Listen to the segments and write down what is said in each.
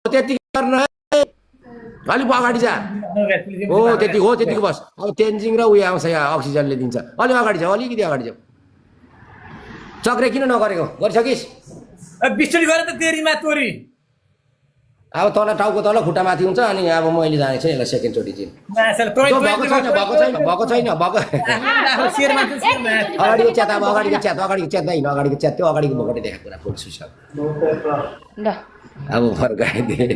त्यति गर्न अलिक अगाडि जा हो त्यति हो त्यतिको बस अब तेन्जिङ र उयो आउँछ यहाँ अक्सिजनले दिन्छ अलिक अगाडि जाऊ अलिकति अगाडि जाऊ चक्रे किन नगरेको गरिसकिस् बिस्टडी गरे त तेरीमा तोरी अब तल टाउको तल खुट्टा माथि हुन्छ अनि अब मैले जानेको छु यसलाई सेकेन्डचोटि चाहिँ भएको छैन अगाडिको च्यात अब अगाडिको च्यात होइन अगाडिको च्यात त्यो अगाडिको भोकटे देखाएको कुरा फुल सुस अब फर्काइदिए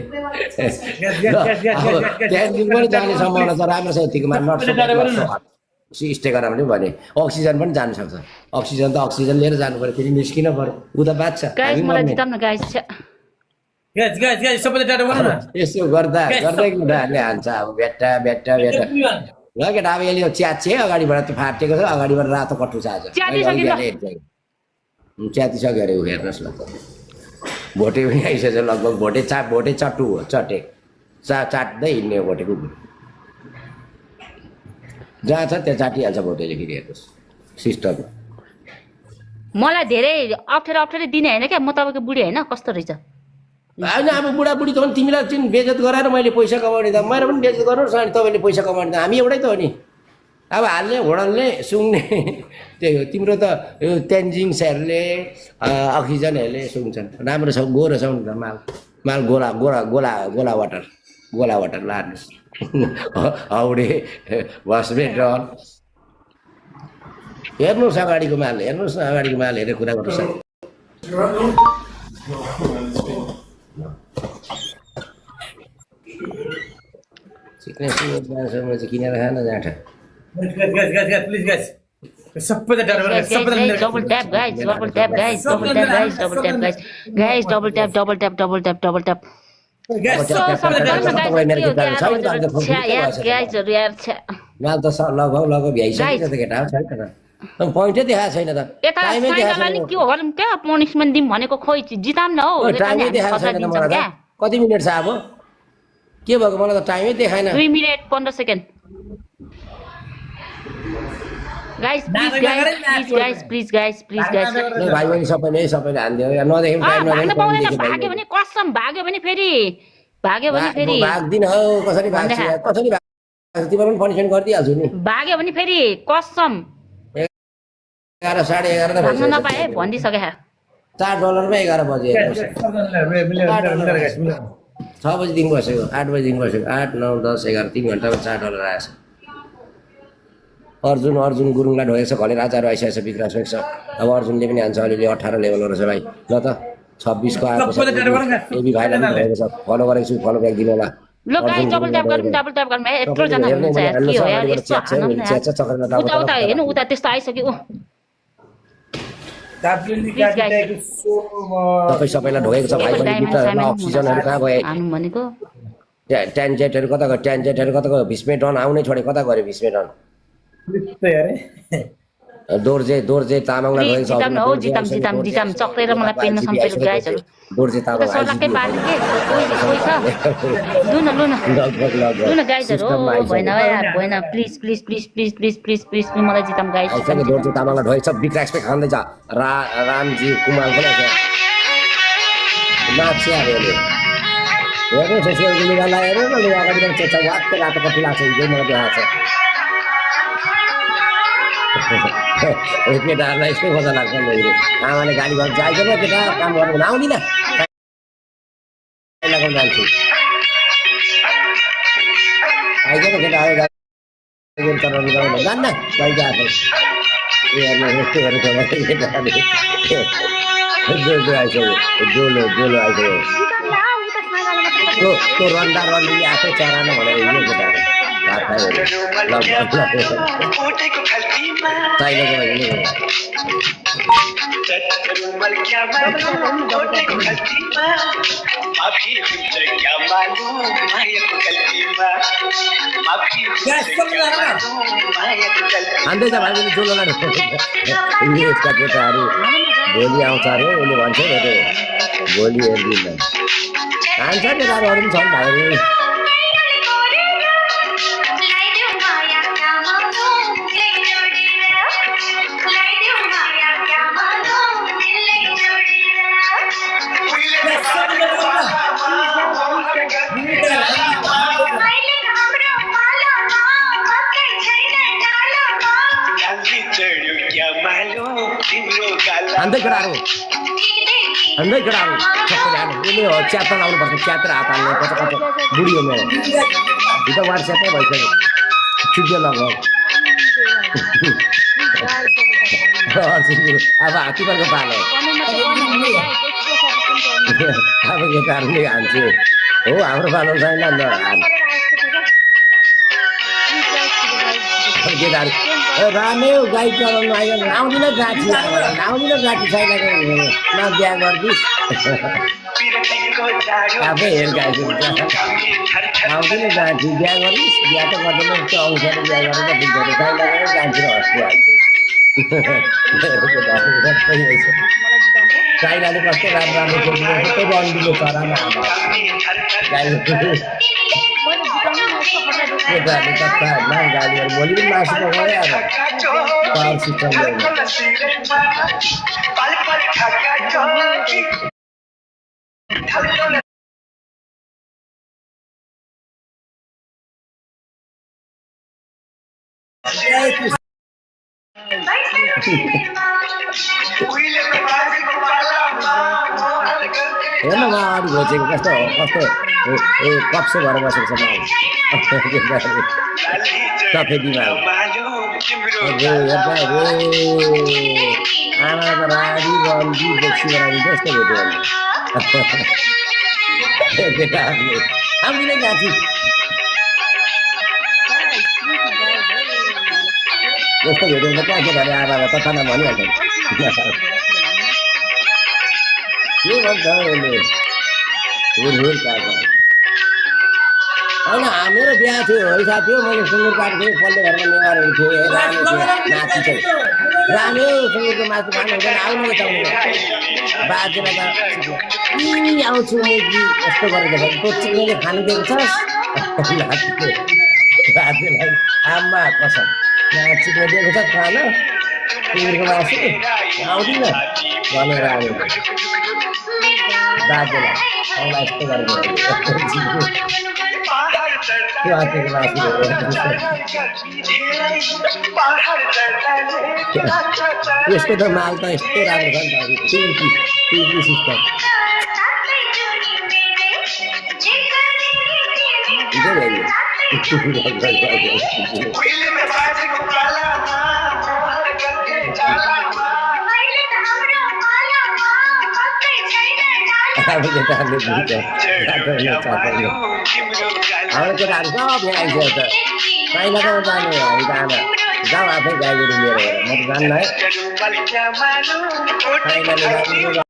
त्यहाँदेखि पनि जाने सम्भावना छ राम्रो छ यतिकोमा स्टेकरमा पनि भने अक्सिजन पनि जानु सक्छ अक्सिजन त अक्सिजन लिएर जानु पर्यो फेरि निस्किन पर्यो उ त बात छ यसो गर्दा गर्दै उनीहरूले हान्छ अब भेट्टा ल केटा अब यसले च्यात छ अगाडिबाट त्यो फाटेको छ अगाडिबाट रातो कट्टु छ आज च्यातिसक्यो अरे हेर्नुहोस् ल भोटे पनि आइसक्यो लगभग भोटे चट्टु हो चटे चाट्दै हिँड्ने हो भोटे कुकुर जहाँ छ त्यहाँ चाटिहाल्छ भोटेले फेरि हेर्नुहोस् सिस्टम मलाई धेरै अप्ठ्यारो दिने होइन क्या म तपाईँको बुढी होइन कस्तो रहेछ होइन अब बुढाबुढी त पनि तिमीलाई चाहिँ बेजत गराएर मैले पैसा कमाउने त मेरो पनि बेजत गर्नुहोस् अनि तपाईँले पैसा कमाउने त हामी एउटै त हो नि अब हाल्ने घोडल्ने सुँग्ने त्यही हो तिम्रो त यो तेन्जिङ सेरले अक्सिजनहरूले सुँग्छन् राम्रो छ गोरो छ नि त माल गोला वाटर लानुहोस् हाउडे बस्ने डर हेर्नुहोस् अगाडिको माल हेरेर कुरा गर्नुहोस् चिक्ने चाहिँ किनेर खान जाँठ माल त लगभग भ्याइसक्यो त केटा छैन त पोइन्टै देखाएको छैन त टाइमै देखाएको छैन के हो क्या पनिसमेन्ट दिउँ भनेको खोइ जिताम न हो टाइमै देखाएको छैन त मलाई त कति मिनट छ अब के भएको मलाई त टाइमै देखाएन 2 minute 15 second guys please guys भाइ बहिनी सबैले हान्दियो नदेख्यो टाइम नदेख्यो भाग्यो भने कसम भाग्यो भने फेरि भाग्दिन हौ कसरी भाग्छ तिम्रो पनि पनिसमेन्ट गरिदिइहाल्छु नि भाग्यो भने फेरि कसम 11 साढे 11 त भन्नु नपाए भनिदिइसके $4 11 बजे 6 बजीदेखि बसेको 8 बजीदेखि बसेको 8 9 10 11 3 घन्टामा $4 आएछ अर्जुन गुरुङलाई ढोगेको छ घलेर आचार आइसकेको छ विक्रास छ अब अर्जुनले पनि हान्छ अलिअलि 18 लेभलको रहेछ भाइ ल त 26 को आएको छ एबी भाइलाई पनि ढोगेको छ फलो गरेको छु फलो ब्याक दिनु होला ल गाइस डबल ट्याप गरौँ यत्रो जना हुनुहुन्छ यार के हो यार यस्तो उता हेर्नु उता त्यस्तो आइसक्यो तपाईँ सबैलाई ढोगेको छ भाइ बहिनी अक्सिजनहरू कहाँ गए भनेको ट्यान्जेटहरू कता गयो भिस्मेटन आउनै छोडे कता गयो भिस्मेटन दोर्जे तामाङलाई ढोगेको छ जिताम चक्रेर मलाई पेन्न सम्पेलो गाइसहरु दोर्जे तामाङ सलाकै पार्ने के कोही छ लुन गाइसहरु भएन यार भएन प्लिज मलाई जिताम गाइस दोर्जे तामाङलाई ढोगेको छ बिग रेस्पेक्ट खाँदैछ रामजी कुमार पनि छ नाच्छ हेर्नु फेसियल लुगा लगाएर लुगा अगाडि पनि चेच्चा वाक्कै रातो पट्टी लाग्छ हिजो मलाई देखाएको छ केटाहरूलाई यस्तै मजा लाग्छ मैले आमाले गाडी घर जाइकन केटा काम गर्नु आउँदिन लगाउनु जान्छु आइकन केटा आयो गाडी चलाउनु जान्न गाडी आएको डोलो आइसक्यो त्यो रन्दा रन्डीले आफै चरान भनेर हिँड्यो केटाहरू हान्दैछ भाइ पनि जोलो इङ्ग्लिसका केटाहरू भोलि आउँछ अरे उसले भन्छ नि भोलि हेरिदिनु हान्छ केटाहरू पनि छन् भाइहरू केटाहरू हाम्रै केटाहरू सबैजना यसले हो च्यात्र लाउनुपर्छ च्यात्र हात हाल्ने कता कता बुढी हो मेरो भित्र वार च्यात्रै भइसक्यो छुट्यो लगाऊ अब हात्तीको पालो अब केटाहरूले हान्छ हो हाम्रो पालो छैन नि केटाहरू रामे गाई चलाउनु आयो आउँदिन गाठी गाठी छैन न बिहा गरिदिस् आफै हेर गाई आउँदिन गाठी बिहा गरिस् बिहा त गर्दैन त्यो आउँछ बिहा गरेर बुझ्दैन गाई लगाएर जान्छु गाईलाई कस्तो राम्रो राम्रो सबै बन्दिलो चरामा गाई केटाहरूले कता गाडीहरू भोलि पनि मासु पकायो अब पावर सिस्टम हेर्न म अगाडि घोचेको कस्तो कस्तो कप्सो भएर बसेको छ सफेदीमा हेर्दा आमा त राडी बन्दी बोक्सी बनाइदिन्छ जस्तो भेट्यो केटाहरूले आउँदिनै गाँठी जस्तो भेट्यो भने कहाँ केटाहरूले आमालाई तथा भनिहाल्छ के भन्छ उसले होइन मेरो बिहा थियो है साथी हो मैले सुँगुर काटेको थिएँ पल्लो घरमा नेवारहरू थिएँ रामे थियो नाति चाहिँ रामे सुँगुरको मासु खानु हुँदैन आउनु बचाउनु बाजेर त आउँछु म यस्तो गरेर तँ चिक्नेले खानु दिएको छस् बाजेलाई आमा कसम चिक्ने दिएको छ खान सुँगुरको मासु आउँदिन भनेर आयो बाजेलाई आउँला यस्तो गरेर यस्तो त माल त यस्तो राम्रो छ नि त पिपी सिस्टम हाम्रो केटाहरू सब भ्याइन्छ त पहिला त जाने हामी जान जाऊ आफै गाई गोरु लिएर म त जान्न है